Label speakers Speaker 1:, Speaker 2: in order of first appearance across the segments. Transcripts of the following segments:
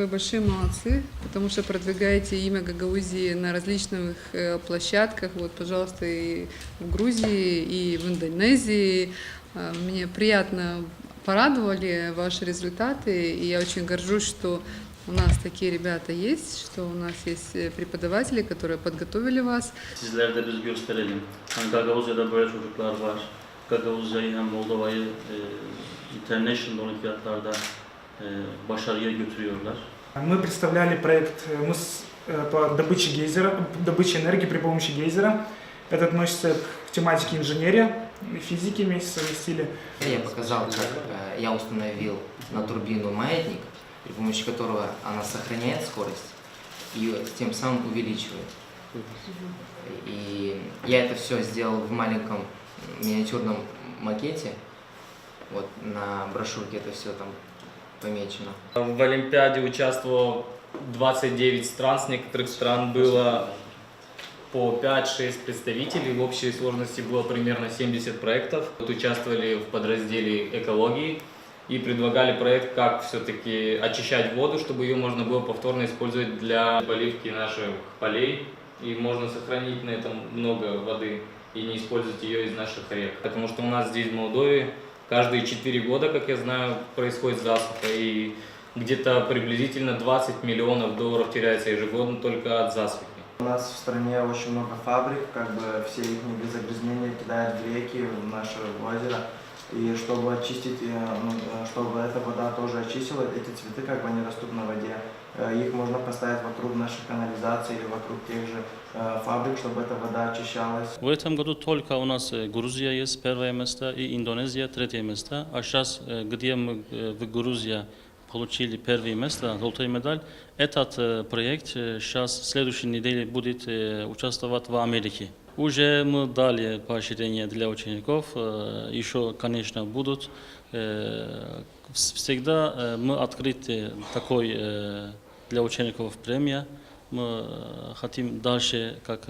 Speaker 1: вы большие молодцы, потому что продвигаете имя Гагаузии на различных площадках. Вот, пожалуйста, и в Грузии, и в Индонезии. Мне приятно порадовали ваши результаты, и я очень горжусь, что у нас такие rебята есть, что у нас есть преподаватели, которые подготовили вас.
Speaker 2: Sizlere de biz gösterelim. Hani Gagavuzya'da böyle çocuklar var. Gagavuzya'yı hem Moldova'yı international olimpiyatlarda başarıya götürüyorlar.
Speaker 3: Мы представляли проект по добыче энергии при помощи гейзера. Это относится к тематике инженерия и физики вместе совместили.
Speaker 4: Я показал, как я установил на турбину маятник, при помощи которого она сохраняет скорость и тем самым увеличивает. И я это все сделал в маленьком миниатюрном макете. Вот на брошюрке это все там помечено.
Speaker 5: В Олимпиаде участвовало 29 стран, с некоторых стран было по 5-6 представителей, в общей сложности было примерно 70 проектов. Участвовали в подразделе экологии и предлагали проект, как все-таки очищать воду, чтобы ее можно было повторно использовать для поливки наших полей. И можно сохранить на этом много воды и не использовать ее из наших рек. Потому что у нас здесь в Молдове каждые 4 года, как я знаю, происходит засуха, и где-то приблизительно 20 миллионов долларов теряется ежегодно только от засухи.
Speaker 6: У нас в стране очень много фабрик, как бы все их загрязнения кидают в реки, в наше озеро. И чтобы очистить, чтобы эта вода тоже очистила, эти цветы как бы они растут на воде. Их можно поставить вокруг нашей канализации или вокруг тех же фабрик, чтобы эта вода очищалась.
Speaker 2: В этом году только у нас Грузия есть первое место и Индонезия третье место. А сейчас, где мы в Грузии получили первое место, золотую медаль, этот проект сейчас в следующей неделе будет участвовать в Америке. Уже мы дали поощрение для учеников, еще, конечно, будут. Всегда мы открыты такой для учеников премия. Мы хотим дальше как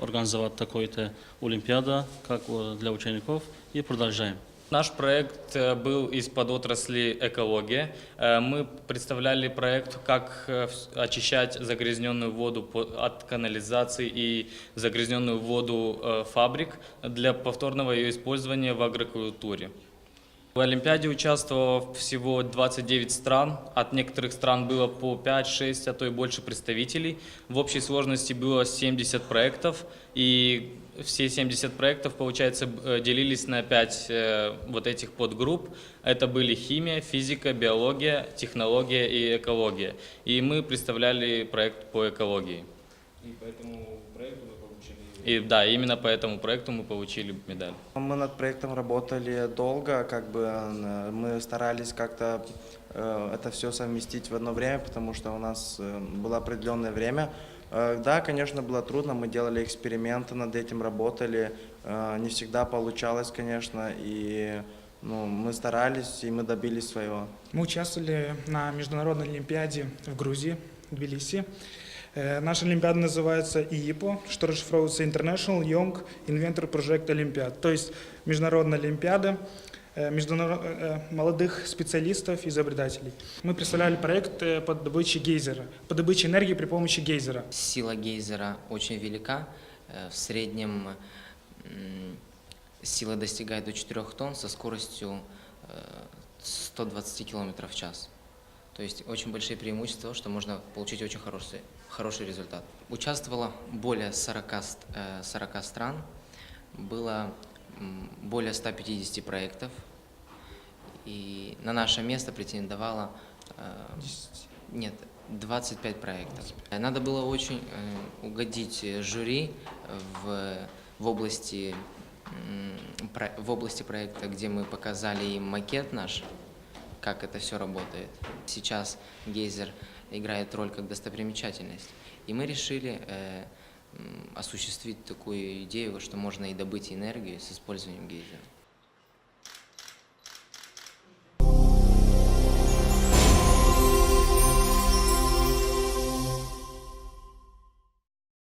Speaker 2: организовать такую-то олимпиаду, как для учеников, и продолжаем.
Speaker 5: Наш проект был из-под отрасли экология. Мы представляли проект, как очищать загрязненную воду от канализации и загрязненную воду фабрик для повторного ее использования в агрокультуре. В Олимпиаде участвовало всего 29 стран, от некоторых стран было по 5-6, а то и больше представителей. В общей сложности было 70 проектов, и все 70 проектов, получается, делились на 5 вот этих подгрупп. Это были химия, физика, биология, технология и экология. И мы представляли проект по экологии.
Speaker 7: И по этому проекту вы получили...
Speaker 5: И да, именно по этому проекту мы получили медаль.
Speaker 6: Мы над проектом работали долго, как бы мы старались как-то это все совместить в одно время, потому что у нас было определенное время. Да, конечно, было трудно, мы делали эксперименты над этим, работали, не всегда получалось, конечно, и мы старались, и мы добились своего.
Speaker 3: Мы участвовали на международной олимпиаде в Грузии, в Тбилиси. Наша олимпиада называется ИИПО, что расшифровывается International Young Inventor Project Olympiad, то есть международная олимпиада молодых специалистов, изобретателей. Мы представляли проект по добыче гейзера, по добыче энергии при помощи гейзера.
Speaker 4: Сила гейзера очень велика, в среднем сила достигает до 4 тонн со скоростью 120 км в час. То есть очень большие преимущества, что можно получить очень хороший результат. Участвовало более 40 стран, было более 150 проектов, и на наше место претендовало 25 проектов. Надо было очень угодить жюри в области проекта, где мы показали им макет наш, как это все работает. Сейчас гейзер играет роль как достопримечательность, и мы решили осуществить такую идею, что можно и добыть энергию с использованием гейзера.